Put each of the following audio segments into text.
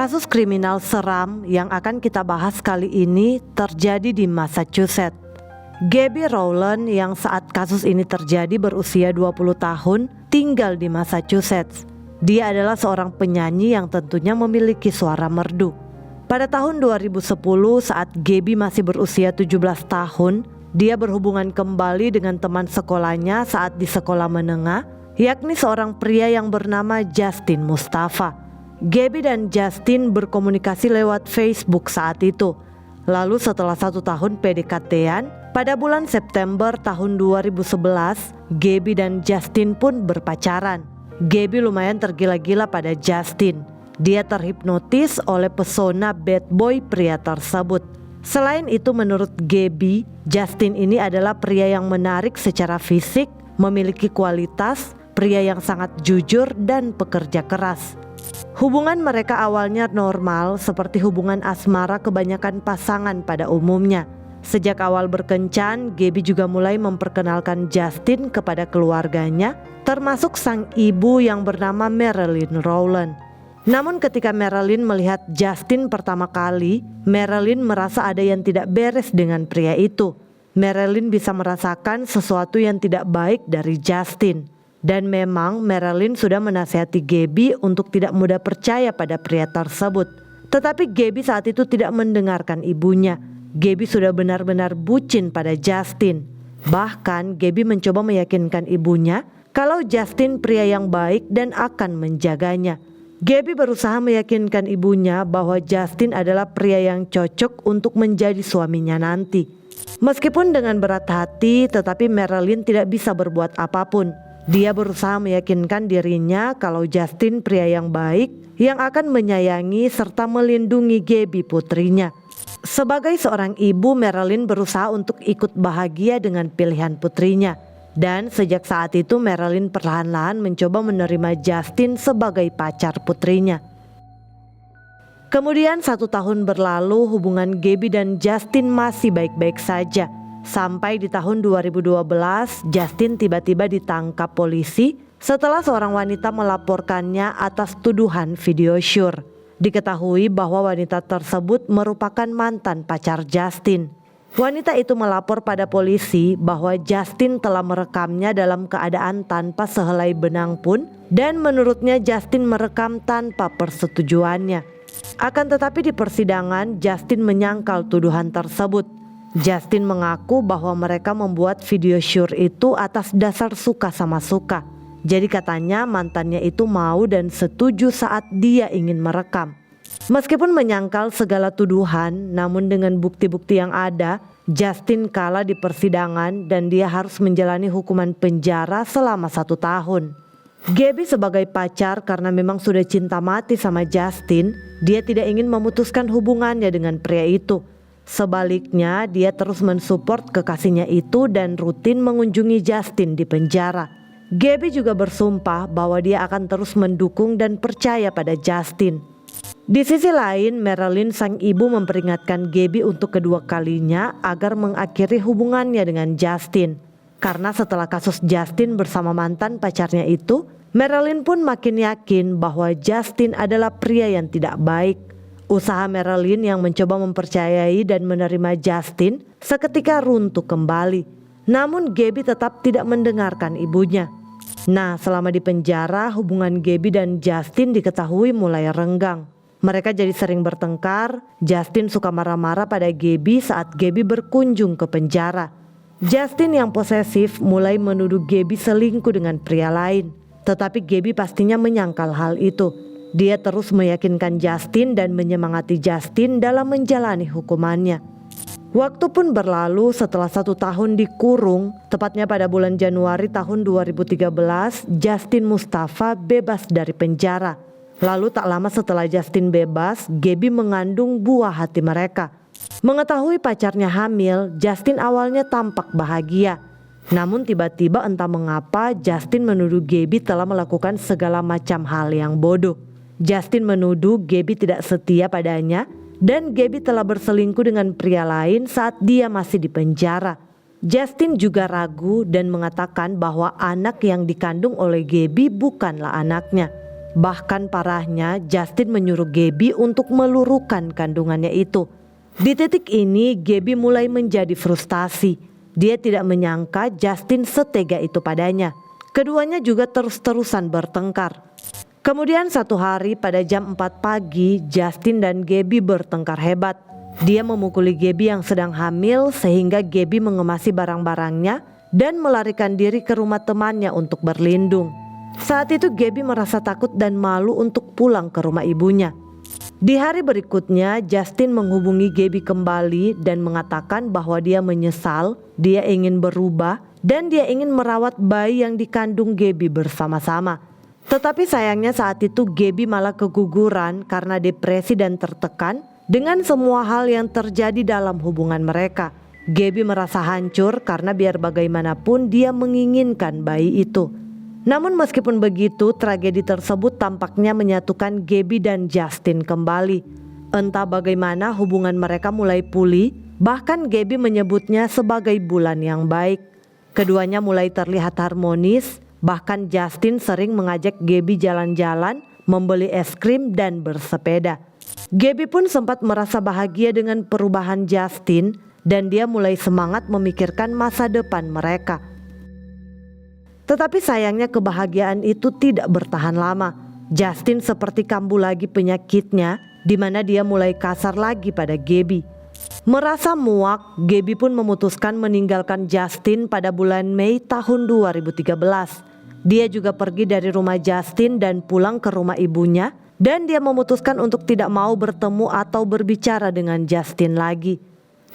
Kasus kriminal seram yang akan kita bahas kali ini terjadi di Massachusetts. Gabby Rowland yang saat kasus ini terjadi berusia 20 tahun tinggal di Massachusetts. Dia adalah seorang penyanyi yang tentunya memiliki suara merdu. Pada tahun 2010 saat Gabby masih berusia 17 tahun, dia berhubungan kembali dengan teman sekolahnya saat di sekolah menengah, yakni seorang pria yang bernama Justin Mustafa. Gabby dan Justin berkomunikasi lewat Facebook saat itu. Lalu setelah 1 tahun PDKT-an, pada bulan September tahun 2011, Gabby dan Justin pun berpacaran. Gabby lumayan tergila-gila pada Justin. Dia terhipnotis oleh pesona bad boy pria tersebut. Selain itu menurut Gabby, Justin ini adalah pria yang menarik secara fisik, memiliki kualitas, pria yang sangat jujur dan pekerja keras. Hubungan mereka awalnya normal seperti hubungan asmara kebanyakan pasangan pada umumnya. Sejak awal berkencan, Gabby juga mulai memperkenalkan Justin kepada keluarganya, termasuk sang ibu yang bernama Marilyn Rowland. Namun ketika Marilyn melihat Justin pertama kali, Marilyn merasa ada yang tidak beres dengan pria itu. Marilyn bisa merasakan sesuatu yang tidak baik dari Justin. Dan memang Marilyn sudah menasihati Gabby untuk tidak mudah percaya pada pria tersebut. Tetapi Gabby saat itu tidak mendengarkan ibunya. Gabby sudah benar-benar bucin pada Justin. Bahkan Gabby mencoba meyakinkan ibunya kalau Justin pria yang baik dan akan menjaganya. Gabby berusaha meyakinkan ibunya bahwa Justin adalah pria yang cocok untuk menjadi suaminya nanti. Meskipun dengan berat hati, tetapi Marilyn tidak bisa berbuat apapun. Dia berusaha meyakinkan dirinya kalau Justin pria yang baik yang akan menyayangi serta melindungi Gabby putrinya. Sebagai seorang ibu, Marilyn berusaha untuk ikut bahagia dengan pilihan putrinya. Dan sejak saat itu Marilyn perlahan-lahan mencoba menerima Justin sebagai pacar putrinya. Kemudian 1 tahun berlalu, hubungan Gabby dan Justin masih baik-baik saja. Sampai di tahun 2012, Justin tiba-tiba ditangkap polisi setelah seorang wanita melaporkannya atas tuduhan video syur. Diketahui bahwa wanita tersebut merupakan mantan pacar Justin. Wanita itu melapor pada polisi bahwa Justin telah merekamnya dalam keadaan tanpa sehelai benang pun, dan menurutnya Justin merekam tanpa persetujuannya. Akan tetapi di persidangan, Justin menyangkal tuduhan tersebut. Justin mengaku bahwa mereka membuat video syur itu atas dasar suka sama suka. Jadi katanya mantannya itu mau dan setuju saat dia ingin merekam. Meskipun menyangkal segala tuduhan, namun dengan bukti-bukti yang ada, Justin kalah di persidangan dan dia harus menjalani hukuman penjara selama 1 tahun. Gabby sebagai pacar karena memang sudah cinta mati sama Justin, dia tidak ingin memutuskan hubungannya dengan pria itu. Sebaliknya, dia terus mensupport kekasihnya itu dan rutin mengunjungi Justin di penjara. Gabby juga bersumpah bahwa dia akan terus mendukung dan percaya pada Justin. Di sisi lain, Marilyn sang ibu memperingatkan Gabby untuk kedua kalinya agar mengakhiri hubungannya dengan Justin. Karena setelah kasus Justin bersama mantan pacarnya itu, Marilyn pun makin yakin bahwa Justin adalah pria yang tidak baik. Usaha Marilyn yang mencoba mempercayai dan menerima Justin seketika runtuh kembali. Namun Gabby tetap tidak mendengarkan ibunya. Nah, selama di penjara, hubungan Gabby dan Justin diketahui mulai renggang. Mereka jadi sering bertengkar. Justin suka marah-marah pada Gabby saat Gabby berkunjung ke penjara. Justin yang posesif mulai menuduh Gabby selingkuh dengan pria lain. Tetapi Gabby pastinya menyangkal hal itu. Dia terus meyakinkan Justin dan menyemangati Justin dalam menjalani hukumannya. Waktu pun berlalu setelah 1 tahun dikurung, tepatnya pada bulan Januari tahun 2013, Justin Mustafa bebas dari penjara. Lalu tak lama setelah Justin bebas, Gabby mengandung buah hati mereka. Mengetahui pacarnya hamil, Justin awalnya tampak bahagia. Namun tiba-tiba entah mengapa Justin menuduh Gabby telah melakukan segala macam hal yang bodoh. Justin menuduh Gabby tidak setia padanya dan Gabby telah berselingkuh dengan pria lain saat dia masih di penjara. Justin juga ragu dan mengatakan bahwa anak yang dikandung oleh Gabby bukanlah anaknya. Bahkan parahnya, Justin menyuruh Gabby untuk meluruhkan kandungannya itu. Di titik ini, Gabby mulai menjadi frustasi. Dia tidak menyangka Justin setega itu padanya. Keduanya juga terus-terusan bertengkar. Kemudian satu hari pada jam 4 pagi, Justin dan Gabby bertengkar hebat. Dia memukuli Gabby yang sedang hamil sehingga Gabby mengemasi barang-barangnya dan melarikan diri ke rumah temannya untuk berlindung. Saat itu Gabby merasa takut dan malu untuk pulang ke rumah ibunya. Di hari berikutnya, Justin menghubungi Gabby kembali dan mengatakan bahwa dia menyesal, dia ingin berubah, dan dia ingin merawat bayi yang dikandung Gabby bersama-sama. Tetapi sayangnya saat itu Gabby malah keguguran karena depresi dan tertekan dengan semua hal yang terjadi dalam hubungan mereka. Gabby merasa hancur karena biar bagaimanapun dia menginginkan bayi itu. Namun meskipun begitu, tragedi tersebut tampaknya menyatukan Gabby dan Justin kembali. Entah bagaimana hubungan mereka mulai pulih, bahkan Gabby menyebutnya sebagai bulan yang baik. Keduanya mulai terlihat harmonis, bahkan Justin sering mengajak Gabby jalan-jalan, membeli es krim dan bersepeda. Gabby pun sempat merasa bahagia dengan perubahan Justin dan dia mulai semangat memikirkan masa depan mereka. Tetapi sayangnya kebahagiaan itu tidak bertahan lama. Justin seperti kambuh lagi penyakitnya, di mana dia mulai kasar lagi pada Gabby. Merasa muak, Gabby pun memutuskan meninggalkan Justin pada bulan Mei tahun 2013. Dia juga pergi dari rumah Justin dan pulang ke rumah ibunya, dan dia memutuskan untuk tidak mau bertemu atau berbicara dengan Justin lagi.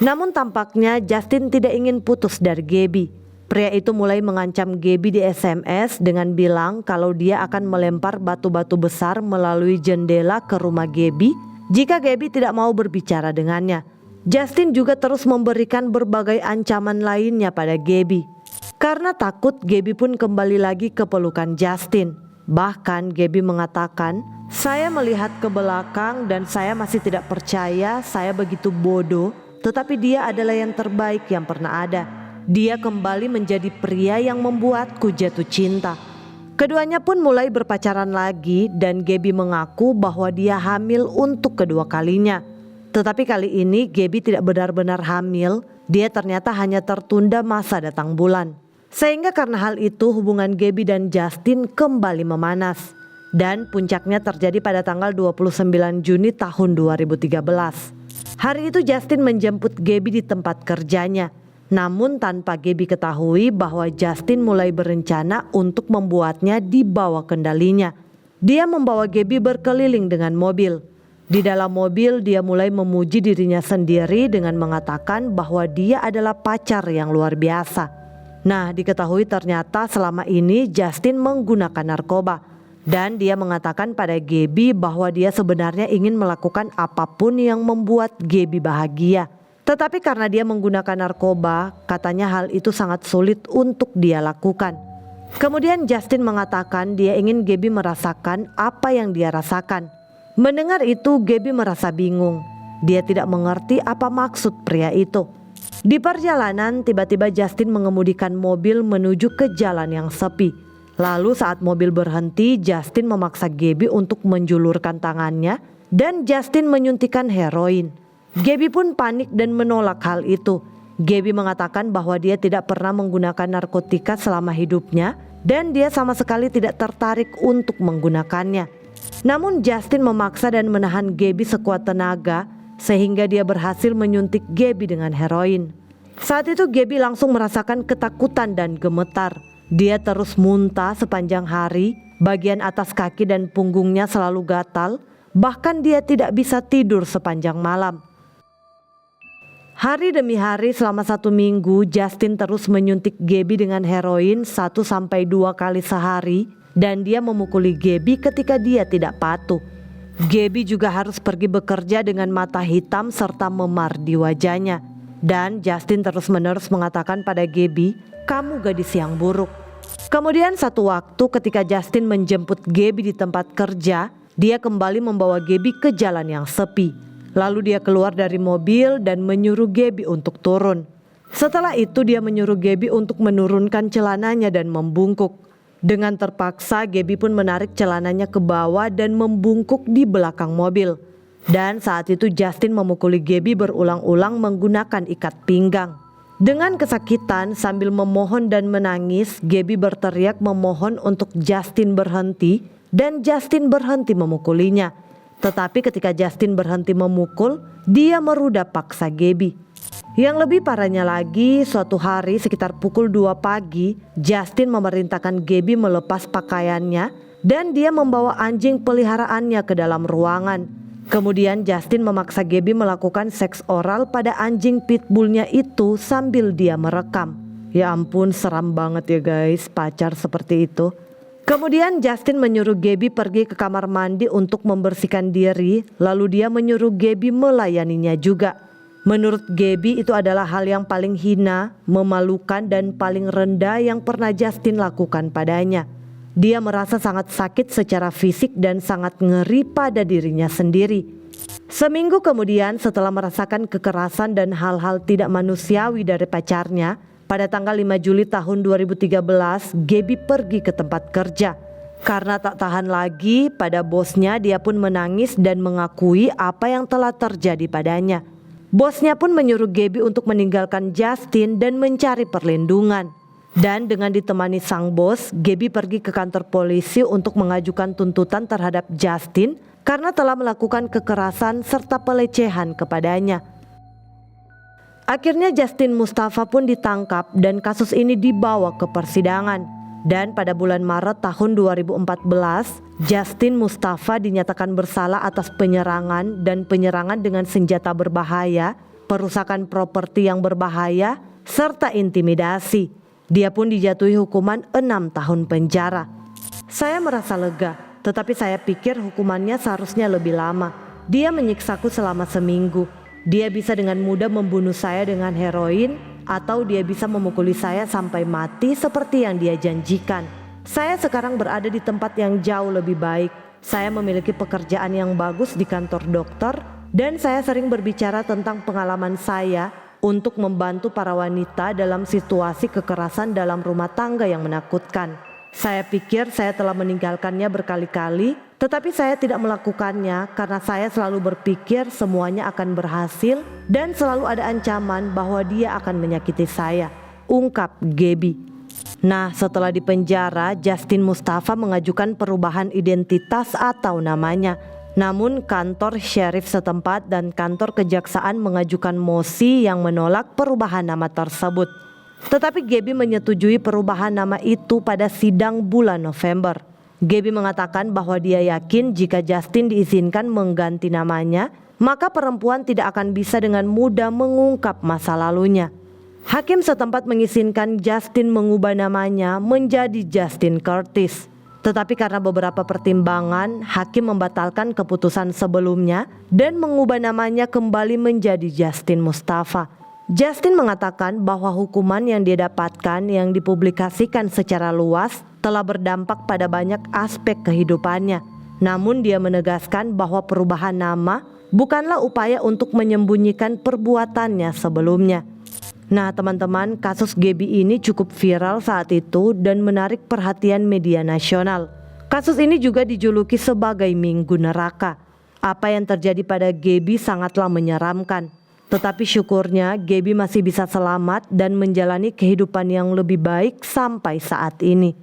Namun tampaknya Justin tidak ingin putus dari Gabby. Pria itu mulai mengancam Gabby di SMS dengan bilang kalau dia akan melempar batu-batu besar melalui jendela ke rumah Gabby jika Gabby tidak mau berbicara dengannya. Justin juga terus memberikan berbagai ancaman lainnya pada Gabby. Karena takut, Gabby pun kembali lagi ke pelukan Justin. Bahkan Gabby mengatakan, "Saya melihat ke belakang dan saya masih tidak percaya saya begitu bodoh, tetapi dia adalah yang terbaik yang pernah ada. Dia kembali menjadi pria yang membuatku jatuh cinta." Keduanya pun mulai berpacaran lagi dan Gabby mengaku bahwa dia hamil untuk kedua kalinya. Tetapi kali ini Gabby tidak benar-benar hamil, dia ternyata hanya tertunda masa datang bulan. Sehingga karena hal itu hubungan Gabby dan Justin kembali memanas. Dan puncaknya terjadi pada tanggal 29 Juni tahun 2013. Hari itu Justin menjemput Gabby di tempat kerjanya. Namun tanpa Gabby ketahui bahwa Justin mulai berencana untuk membuatnya di bawah kendalinya. Dia membawa Gabby berkeliling dengan mobil. Di dalam mobil dia mulai memuji dirinya sendiri dengan mengatakan bahwa dia adalah pacar yang luar biasa. Nah, diketahui ternyata selama ini Justin menggunakan narkoba. Dan dia mengatakan pada Gabby bahwa dia sebenarnya ingin melakukan apapun yang membuat Gabby bahagia. Tetapi karena dia menggunakan narkoba, katanya hal itu sangat sulit untuk dia lakukan. Kemudian Justin mengatakan dia ingin Gabby merasakan apa yang dia rasakan. Mendengar itu Gabby merasa bingung. Dia tidak mengerti apa maksud pria itu. Di perjalanan tiba-tiba Justin mengemudikan mobil menuju ke jalan yang sepi. Lalu saat mobil berhenti, Justin memaksa Gabby untuk menjulurkan tangannya dan Justin menyuntikkan heroin. Gabby pun panik dan menolak hal itu. Gabby mengatakan bahwa dia tidak pernah menggunakan narkotika selama hidupnya dan dia sama sekali tidak tertarik untuk menggunakannya. Namun Justin memaksa dan menahan Gabby sekuat tenaga sehingga dia berhasil menyuntik Gabby dengan heroin. Saat itu Gabby langsung merasakan ketakutan dan gemetar. Dia terus muntah sepanjang hari, bagian atas kaki dan punggungnya selalu gatal, bahkan dia tidak bisa tidur sepanjang malam. Hari demi hari selama 1 minggu Justin terus menyuntik Gabby dengan heroin 1-2 kali sehari dan dia memukuli Gabby ketika dia tidak patuh. Gabby juga harus pergi bekerja dengan mata hitam serta memar di wajahnya. Dan Justin terus-menerus mengatakan pada Gabby, "Kamu gadis yang buruk." Kemudian satu waktu ketika Justin menjemput Gabby di tempat kerja, dia kembali membawa Gabby ke jalan yang sepi. Lalu dia keluar dari mobil dan menyuruh Gabby untuk turun. Setelah itu dia menyuruh Gabby untuk menurunkan celananya dan membungkuk. Dengan terpaksa, Gaby pun menarik celananya ke bawah dan membungkuk di belakang mobil. Dan saat itu Justin memukuli Gaby berulang-ulang menggunakan ikat pinggang. Dengan kesakitan sambil memohon dan menangis, Gaby berteriak memohon untuk Justin berhenti dan Justin berhenti memukulinya. Tetapi ketika Justin berhenti memukul, dia merudah paksa Gaby. Yang lebih parahnya lagi, suatu hari sekitar pukul 2 pagi, Justin memerintahkan Gaby melepas pakaiannya dan dia membawa anjing peliharaannya ke dalam ruangan. Kemudian Justin memaksa Gaby melakukan seks oral pada anjing pitbullnya itu sambil dia merekam. Ya ampun, seram banget ya guys, pacar seperti itu. Kemudian Justin menyuruh Gaby pergi ke kamar mandi untuk membersihkan diri, lalu dia menyuruh Gaby melayaninya juga. Menurut Gaby itu adalah hal yang paling hina, memalukan dan paling rendah yang pernah Justin lakukan padanya. Dia merasa sangat sakit secara fisik dan sangat ngeri pada dirinya sendiri. Seminggu kemudian setelah merasakan kekerasan dan hal-hal tidak manusiawi dari pacarnya, pada tanggal 5 Juli tahun 2013, Gaby pergi ke tempat kerja. Karena tak tahan lagi pada bosnya, dia pun menangis dan mengakui apa yang telah terjadi padanya. Bosnya pun menyuruh Gaby untuk meninggalkan Justin dan mencari perlindungan. Dan dengan ditemani sang bos, Gaby pergi ke kantor polisi untuk mengajukan tuntutan terhadap Justin karena telah melakukan kekerasan serta pelecehan kepadanya. Akhirnya Justin Mustafa pun ditangkap dan kasus ini dibawa ke persidangan. Dan pada bulan Maret tahun 2014, Justin Mustafa dinyatakan bersalah atas penyerangan dan penyerangan dengan senjata berbahaya, perusakan properti yang berbahaya, serta intimidasi. Dia pun dijatuhi hukuman 6 tahun penjara. Saya merasa lega, tetapi saya pikir hukumannya seharusnya lebih lama. Dia menyiksaku selama seminggu. Dia bisa dengan mudah membunuh saya dengan heroin, atau dia bisa memukuli saya sampai mati seperti yang dia janjikan. Saya sekarang berada di tempat yang jauh lebih baik. Saya memiliki pekerjaan yang bagus di kantor dokter, dan saya sering berbicara tentang pengalaman saya untuk membantu para wanita dalam situasi kekerasan dalam rumah tangga yang menakutkan. Saya pikir saya telah meninggalkannya berkali-kali, tetapi saya tidak melakukannya karena saya selalu berpikir semuanya akan berhasil dan selalu ada ancaman bahwa dia akan menyakiti saya, ungkap Gaby. Nah, setelah di penjara, Justin Mustafa mengajukan perubahan identitas atau namanya. Namun kantor sheriff setempat dan kantor kejaksaan mengajukan mosi yang menolak perubahan nama tersebut. Tetapi Gaby menyetujui perubahan nama itu pada sidang bulan November. Gaby mengatakan bahwa dia yakin jika Justin diizinkan mengganti namanya, maka perempuan tidak akan bisa dengan mudah mengungkap masa lalunya. Hakim setempat mengizinkan Justin mengubah namanya menjadi Justin Curtis. Tetapi karena beberapa pertimbangan, hakim membatalkan keputusan sebelumnya dan mengubah namanya kembali menjadi Justin Mustafa. Justin mengatakan bahwa hukuman yang dia dapatkan yang dipublikasikan secara luas telah berdampak pada banyak aspek kehidupannya. Namun dia menegaskan bahwa perubahan nama bukanlah upaya untuk menyembunyikan perbuatannya sebelumnya. Nah teman-teman, kasus Gaby ini cukup viral saat itu dan menarik perhatian media nasional. Kasus ini juga dijuluki sebagai Minggu Neraka. Apa yang terjadi pada Gaby sangatlah menyeramkan. Tetapi syukurnya Gaby masih bisa selamat dan menjalani kehidupan yang lebih baik sampai saat ini.